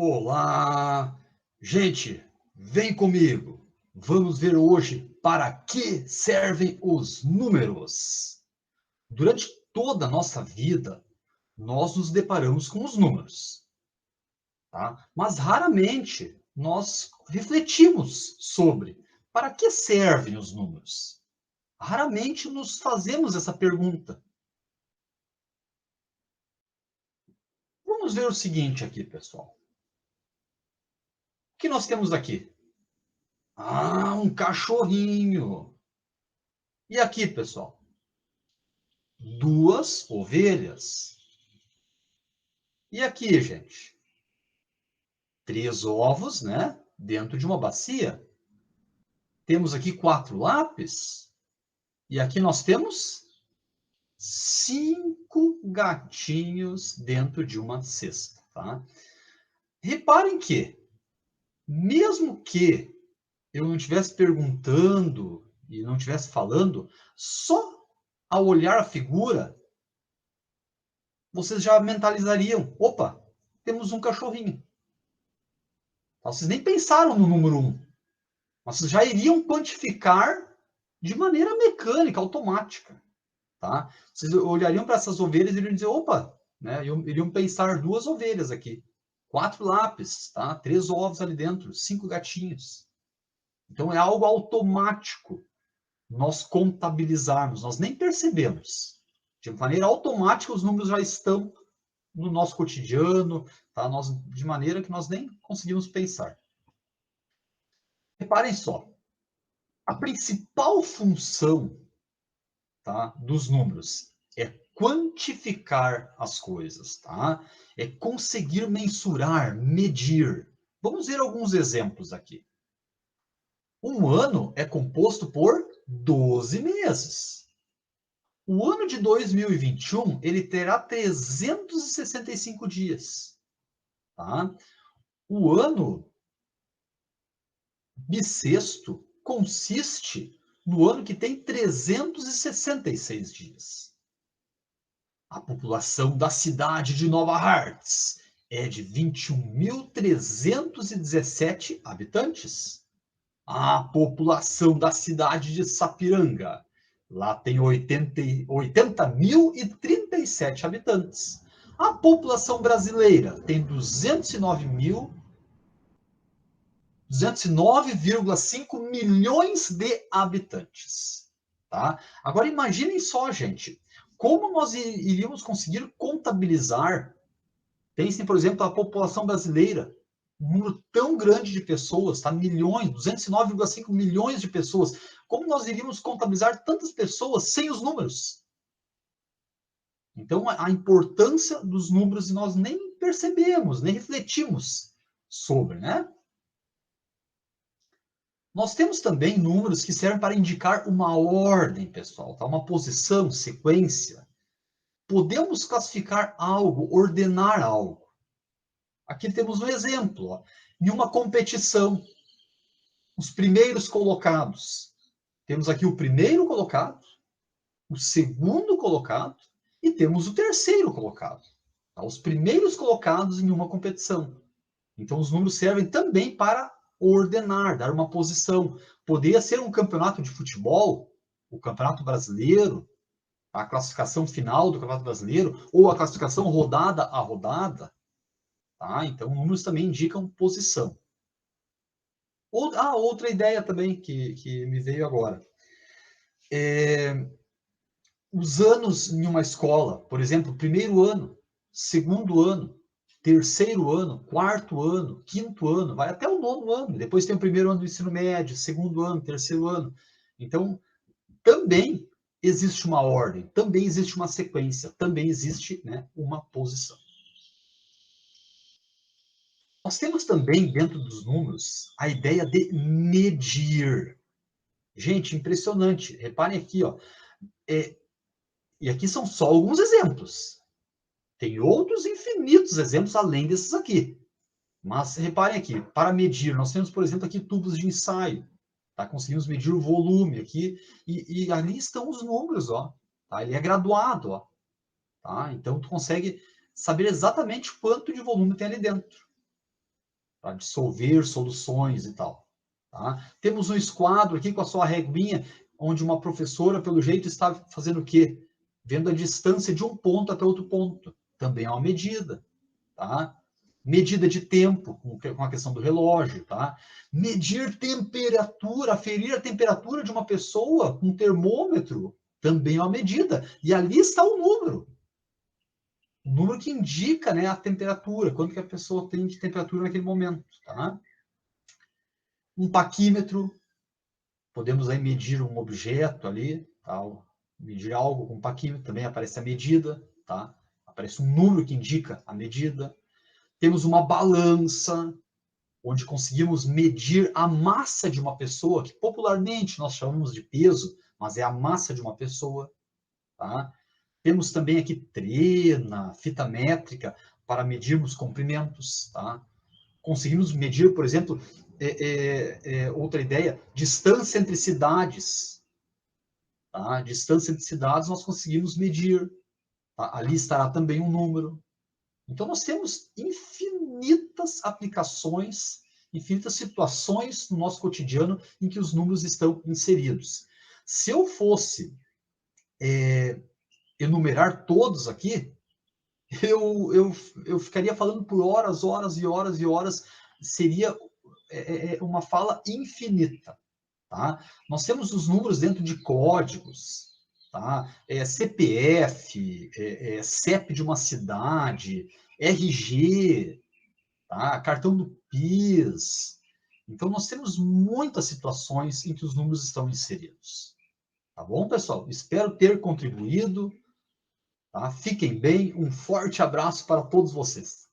Olá! Gente, vem comigo. Vamos ver hoje para que servem os números. Durante toda a nossa vida, nós nos deparamos com os números, tá? Mas raramente nós refletimos sobre para que servem os números. Raramente nos fazemos essa pergunta. Vamos ver o seguinte aqui, pessoal. O que nós temos aqui? Ah, um cachorrinho. E aqui, pessoal? Duas ovelhas. E aqui, gente? 3 ovos, né? Dentro de uma bacia. Temos aqui 4 lápis. E aqui nós temos 5 gatinhos dentro de uma cesta, tá? Reparem que, mesmo que eu não estivesse perguntando e não estivesse falando, só ao olhar a figura, vocês já mentalizariam, opa, temos um cachorrinho. Vocês nem pensaram no número 1. Vocês já iriam quantificar de maneira mecânica, automática. Tá? Vocês olhariam para essas ovelhas e iriam dizer, opa, né? Iriam pensar 2 ovelhas aqui, 4 lápis, tá? 3 ovos ali dentro, 5 gatinhos. Então é algo automático nós contabilizarmos, nós nem percebemos. De maneira automática, os números já estão no nosso cotidiano, tá? De maneira que nós nem conseguimos pensar. Reparem só, a principal função, tá, dos números é quantificar as coisas, tá? É conseguir mensurar, medir. Vamos ver alguns exemplos aqui. Um ano é composto por 12 meses. O ano de 2021, ele terá 365 dias, tá? O ano bissexto consiste no ano que tem 366 dias. A população da cidade de Nova Hartz é de 21.317 habitantes. A população da cidade de Sapiranga, lá tem 80.037 habitantes. A população brasileira tem 209,5 milhões de habitantes. Tá? Agora imaginem só, gente, como nós iríamos conseguir contabilizar, pensem, por exemplo, a população brasileira, um número tão grande de pessoas, tá? Milhões, 209,5 milhões de pessoas. Como nós iríamos contabilizar tantas pessoas sem os números? Então, a importância dos números nós nem percebemos, nem refletimos sobre, né? Nós temos também números que servem para indicar uma ordem, pessoal, tá? Uma posição, sequência. Podemos classificar algo, ordenar algo. Aqui temos um exemplo, ó. Em uma competição, os primeiros colocados. Temos aqui o primeiro colocado, o segundo colocado e temos o terceiro colocado. Tá? Os primeiros colocados em uma competição. Então, os números servem também para ordenar, dar uma posição. Poderia ser um campeonato de futebol, o Campeonato Brasileiro, a classificação final do Campeonato Brasileiro, ou a classificação rodada a rodada. Tá? Então, números também indicam posição. Outra ideia também que me veio agora. Os anos em uma escola, por exemplo, primeiro ano, segundo ano, terceiro ano, quarto ano, quinto ano, vai até o 9º ano. Depois tem o primeiro ano do ensino médio, segundo ano, terceiro ano. Então, também existe uma ordem, também existe uma sequência, também existe, né, uma posição. Nós temos também, dentro dos números, a ideia de medir. Gente, impressionante. Reparem aqui, ó. E aqui são só alguns exemplos. Tem outros infinitos exemplos além desses aqui. Mas reparem aqui, para medir, nós temos, por exemplo, aqui tubos de ensaio. Tá? Conseguimos medir o volume aqui. E ali estão os números, ó. Tá? Ele é graduado, ó. Tá? Então, tu consegue saber exatamente quanto de volume tem ali dentro. para dissolver soluções e tal. Tá? Temos um esquadro aqui com a sua reguinha, onde uma professora, pelo jeito, está fazendo o quê? Vendo a distância de um ponto até outro ponto. Também é uma medida. Tá? Medida de tempo, com a questão do relógio. Tá? Medir temperatura, aferir a temperatura de uma pessoa com um termômetro, também é uma medida. E ali está o número. O número que indica, né, a temperatura, quanto que a pessoa tem de temperatura naquele momento. Tá? Um paquímetro, podemos aí medir um objeto ali, tá? Medir algo com um paquímetro, também aparece a medida, tá? Aparece um número que indica a medida. Temos uma balança, onde conseguimos medir a massa de uma pessoa, que popularmente nós chamamos de peso, mas é a massa de uma pessoa. Tá? Temos também aqui trena, fita métrica, para medirmos comprimentos. Tá? Conseguimos medir, por exemplo, outra ideia, distância entre cidades. Tá? Distância entre cidades nós conseguimos medir. Tá? Ali estará também um número. Então, nós temos infinitas aplicações, infinitas situações no nosso cotidiano em que os números estão inseridos. Se eu fosse enumerar todos aqui, eu ficaria falando por horas, horas e horas e horas, seria uma fala infinita. Tá? Nós temos os números dentro de códigos, tá? CPF, CEP de uma cidade, RG, tá? Cartão do PIS. Então, nós temos muitas situações em que os números estão inseridos. Tá bom, pessoal? Espero ter contribuído. Tá? Fiquem bem. Um forte abraço para todos vocês.